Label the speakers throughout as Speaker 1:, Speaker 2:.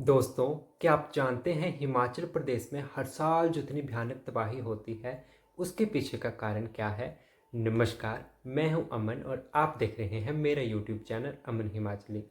Speaker 1: दोस्तों, क्या आप जानते हैं हिमाचल प्रदेश में हर साल जो इतनी भयानक तबाही होती है, उसके पीछे का कारण क्या है? नमस्कार, मैं हूं अमन और आप देख रहे हैं मेरा यूट्यूब चैनल अमन हिमाचली।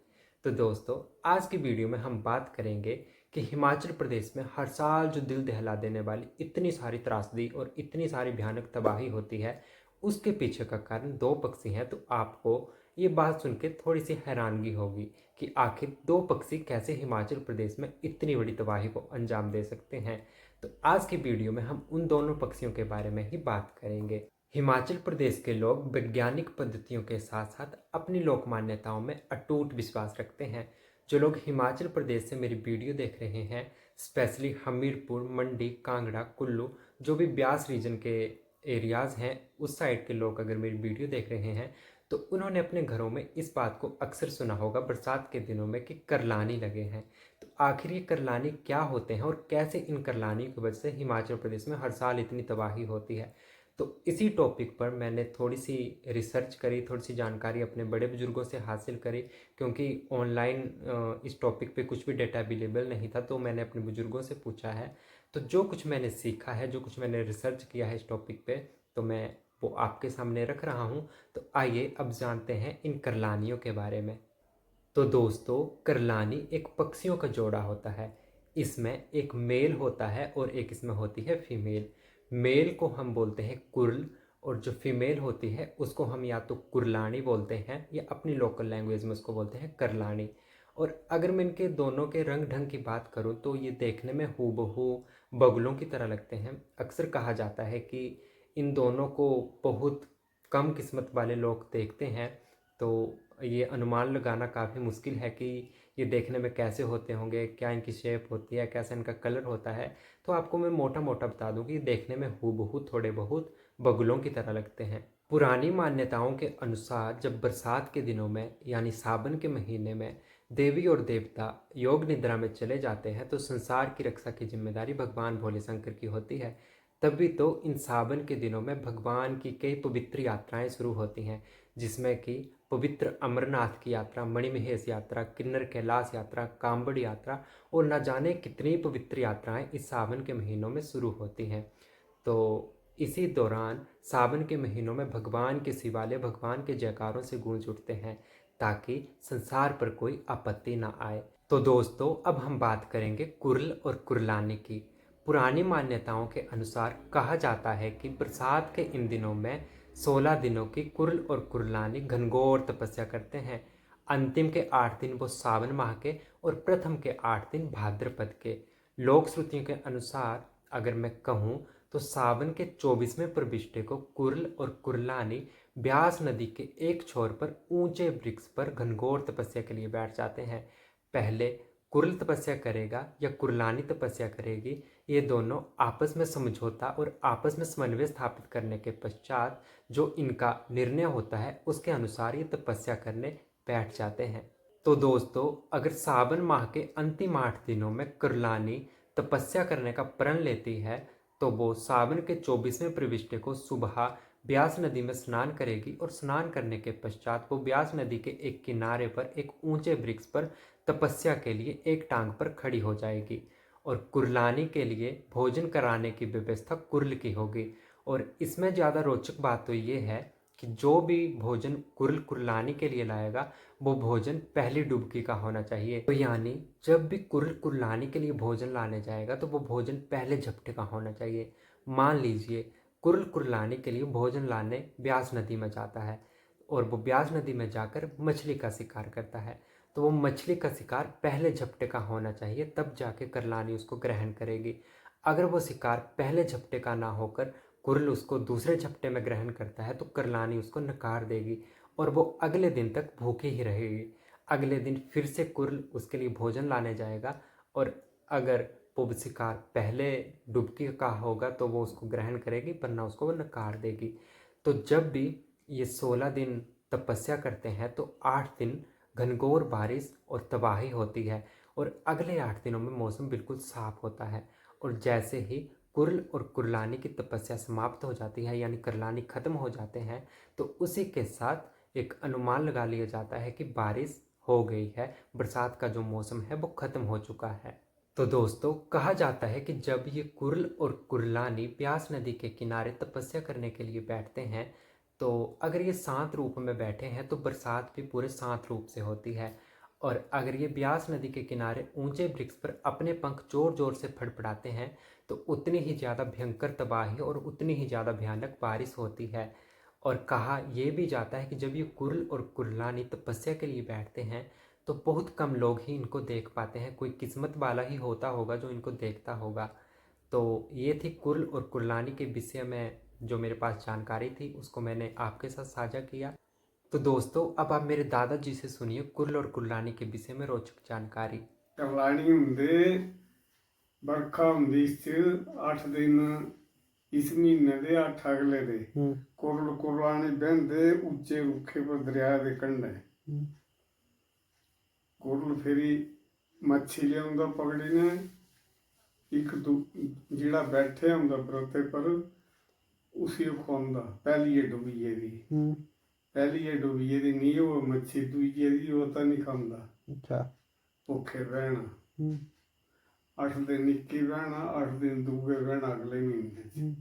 Speaker 1: तो दोस्तों, आज की वीडियो में हम बात करेंगे कि हिमाचल प्रदेश में हर साल जो दिल दहला देने वाली इतनी सारी त्रासदी और इतनी सारी भयानक तबाही होती है, उसके पीछे का कारण दो पक्षी हैं। तो आपको ये बात सुन के थोड़ी सी हैरानगी होगी कि आखिर दो पक्षी कैसे हिमाचल प्रदेश में इतनी बड़ी तबाही को अंजाम दे सकते हैं। तो आज की वीडियो में हम उन दोनों पक्षियों के बारे में ही बात करेंगे। हिमाचल प्रदेश के लोग वैज्ञानिक पद्धतियों के साथ साथ अपनी लोक मान्यताओं में अटूट विश्वास रखते हैं। जो लोग हिमाचल प्रदेश से मेरी वीडियो देख रहे हैं, स्पेशली हमीरपुर, मंडी, कांगड़ा, कुल्लू, जो भी ब्यास रीजन के एरियाज़ हैं, उस साइड के लोग अगर मेरी वीडियो देख रहे हैं तो उन्होंने अपने घरों में इस बात को अक्सर सुना होगा बरसात के दिनों में कि करलानी लगे हैं। तो आखिर ये करलानी क्या होते हैं और कैसे इन करलानी की वजह से हिमाचल प्रदेश में हर साल इतनी तबाही होती है? तो इसी टॉपिक पर मैंने थोड़ी सी रिसर्च करी, थोड़ी सी जानकारी अपने बड़े बुजुर्गों से हासिल करी, क्योंकि ऑनलाइन इस टॉपिक पे कुछ भी डेटा अवेलेबल नहीं था। तो मैंने अपने बुजुर्गों से पूछा है। तो जो कुछ मैंने सीखा है, जो कुछ मैंने रिसर्च किया है इस टॉपिक पे, तो मैं वो आपके सामने रख रहा हूँ। तो आइए अब जानते हैं इन करलानियों के बारे में। तो दोस्तों, करलानी एक पक्षियों का जोड़ा होता है। इसमें एक मेल होता है और एक इसमें होती है फीमेल। मेल को हम बोलते हैं कुर्ल, और जो फीमेल होती है उसको हम या तो कुरलानी बोलते हैं या अपनी लोकल लैंग्वेज में उसको बोलते हैं करलानी। और अगर मैं इनके दोनों के रंग ढंग की बात करूं तो ये देखने में हूबहू बगुलों की तरह लगते हैं। अक्सर कहा जाता है कि इन दोनों को बहुत कम किस्मत वाले लोग देखते हैं। तो ये अनुमान लगाना काफ़ी मुश्किल है कि ये देखने में कैसे होते होंगे, क्या इनकी शेप होती है, कैसा इनका कलर होता है। तो आपको मैं मोटा मोटा बता दूं कि देखने में हूबहू थोड़े बहुत बगुलों की तरह लगते हैं। पुरानी मान्यताओं के अनुसार जब बरसात के दिनों में यानी सावन के महीने में देवी और देवता योग निद्रा में चले जाते हैं तो संसार की रक्षा की जिम्मेदारी भगवान भोले शंकर की होती है। तभी तो इन सावन के दिनों में भगवान की कई पवित्र यात्राएं शुरू होती हैं, जिसमें कि पवित्र अमरनाथ की यात्रा, मणिमहेश यात्रा, किन्नर कैलाश यात्रा, कांवड़ यात्रा और न जाने कितनी पवित्र यात्राएं इस सावन के महीनों में शुरू होती हैं। तो इसी दौरान सावन के महीनों में भगवान के शिवालय भगवान के जयकारों से गूंज उठते हैं ताकि संसार पर कोई आपत्ति ना आए। तो दोस्तों, अब हम बात करेंगे कुर्ल और कुर्लानी की। पुरानी मान्यताओं के अनुसार कहा जाता है कि बरसात के इन दिनों में 16 दिनों की कुर्ल और कुर्लानी घनघोर तपस्या करते हैं। अंतिम के 8 दिन वो सावन माह के और प्रथम के 8 दिन भाद्रपद के। लोक श्रुतियों के अनुसार अगर मैं कहूँ तो सावन के 24वें प्रविष्टे को कुर्ल और कुर्लानी ब्यास नदी के एक छोर पर ऊंचे वृक्ष पर घनघोर तपस्या के लिए बैठ जाते हैं। पहले कुर्ल तपस्या करेगा या कुर्लानी तपस्या करेगी, ये दोनों आपस में समझौता और आपस में समन्वय स्थापित करने के पश्चात जो इनका निर्णय होता है उसके अनुसार ये तपस्या करने बैठ जाते हैं। तो दोस्तों, अगर सावन माह के अंतिम 8 दिनों में कुर्लानी तपस्या करने का प्रण लेती है तो वो सावन के 24वें प्रविष्टे को सुबह ब्यास नदी में स्नान करेगी और स्नान करने के पश्चात वो ब्यास नदी के एक किनारे पर एक ऊंचे वृक्ष पर तपस्या के लिए एक टांग पर खड़ी हो जाएगी। और कुर्लानी के लिए भोजन कराने की व्यवस्था कुर्ल की होगी। और इसमें ज़्यादा रोचक बात तो ये है कि जो भी भोजन कुर्ल कुर्लानी के लिए लाएगा वो भोजन पहली डुबकी का होना चाहिए। तो यानी जब भी कुर्ल कुर्लानी के लिए भोजन लाने जाएगा तो वो भोजन पहले झपटे का होना चाहिए। मान लीजिए कुर्ल कुर्लानी के लिए भोजन लाने ब्यास नदी में जाता है और वो ब्यास नदी में जाकर मछली का शिकार करता है, तो वो मछली का शिकार पहले झपटे का होना चाहिए, तब जाके करलानी उसको ग्रहण करेगी। अगर वो शिकार पहले झपटे का ना होकर कुर्ल उसको दूसरे झपटे में ग्रहण करता है तो करलानी उसको नकार देगी और वो अगले दिन तक भूखी ही रहेगी। अगले दिन फिर से कुर्ल उसके लिए भोजन लाने जाएगा और अगर वो शिकार पहले डुबकी का होगा तो वो उसको ग्रहण करेगी, वरना उसको वो नकार देगी। तो जब भी ये 16 दिन तपस्या करते हैं तो 8 दिन घनघोर बारिश और तबाही होती है और अगले 8 दिनों में मौसम बिल्कुल साफ होता है। और जैसे ही कुर्ल और कुर्लानी की तपस्या समाप्त हो जाती है यानी करलानी खत्म हो जाते हैं तो उसी के साथ एक अनुमान लगा लिया जाता है कि बारिश हो गई है, बरसात का जो मौसम है वो ख़त्म हो चुका है। तो दोस्तों, कहा जाता है कि जब ये कुर्ल और कुर्लानी ब्यास नदी के किनारे तपस्या करने के लिए बैठते हैं, तो अगर ये शांत रूप में बैठे हैं तो बरसात भी पूरे शांत रूप से होती है। और अगर ये ब्यास नदी के किनारे ऊंचे वृक्ष पर अपने पंख जोर जोर से फड़फड़ाते हैं तो उतनी ही ज़्यादा भयंकर तबाही और उतनी ही ज़्यादा भयानक बारिश होती है। और कहा यह भी जाता है कि जब ये कुर्ल और कुर्लानी तपस्या के लिए बैठते हैं तो बहुत कम लोग ही इनको देख पाते हैं, कोई किस्मत वाला ही होता होगा जो इनको देखता होगा। तो ये थी कुर्ल और कुर्लानी के विषय में जो मेरे पास जानकारी थी, उसको मैंने आपके साथ साझा किया। तो दोस्तों, अब आप मेरे दादाजी से सुनिए कुर्ल और कुर्लानी के विषय में रोचक जानकारी।
Speaker 2: कुर्लानी ਹੁੰਦੇ बरखा ਹੁੰਦੀ ਸੀ 8 दिन इस महीने ਦੇ 8 अगले ਦੇ कुर्ल कुर्लानी बहंदे ਉੱਚੇ ਰੁੱਖੇ पर दरिया ਦੇ ਕੰਢੇ कुर्ल फेरी मच्छी लियाਉਂਦਾ पगड़ी ने एक ਜਿਹੜਾ बैठे ਹੁੰਦਾ बरोते पर उसी खोंदा पहली ये डुबीए दी पहली ये डुबीए दी नहीं वो मच्छी दूजे दी वो तो नहीं खांदा। अच्छा भुखे रहना 8 दिन इक्की बहना 8 दिन दूए बहना अगले महीने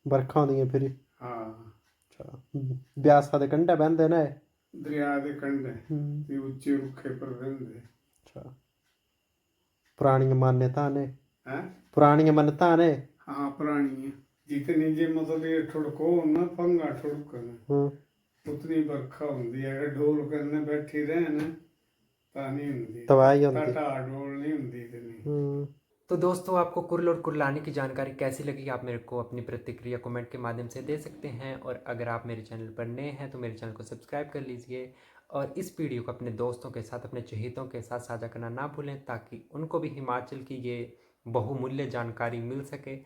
Speaker 3: बरखा होंदियां फिर।
Speaker 2: हाँ
Speaker 3: अच्छा ब्यासा दे कंढे बहंदे ने
Speaker 2: दरिया दे कंढे ते उच्चे रुखे पर बहंदे।
Speaker 3: अच्छा पुरानियां मान्यता ने
Speaker 2: हैं
Speaker 3: पुरानियां मान्यता ने
Speaker 2: हाँ पुरानी जितनी जे मतलब ये ठुड़को ना पंगा ठुड़कन उतनी बरखा होंदी है। अगर ढोल करने बैठी रहे ना ता नहीं होंदी
Speaker 3: तबाही होंदी
Speaker 2: टाटा ढोल नहीं होंदी इतनी।
Speaker 1: तो दोस्तों, आपको कुर्ल और कुर्लानी की जानकारी कैसी लगी, आप मेरे को अपनी प्रतिक्रिया कमेंट के माध्यम से दे सकते हैं। और अगर आप मेरे चैनल पर नए हैं तो मेरे चैनल को सब्सक्राइब कर लीजिए और इस वीडियो को अपने दोस्तों के साथ, अपने चहेतों के साथ साझा करना ना भूलें, ताकि उनको भी हिमाचल की ये बहुमूल्य जानकारी मिल सके।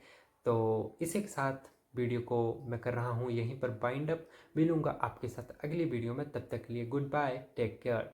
Speaker 1: तो इसी के साथ वीडियो को मैं कर रहा हूँ यहीं पर बाइंड अप। मिलूँगा आपके साथ अगली वीडियो में, तब तक के लिए गुड बाय, टेक केयर।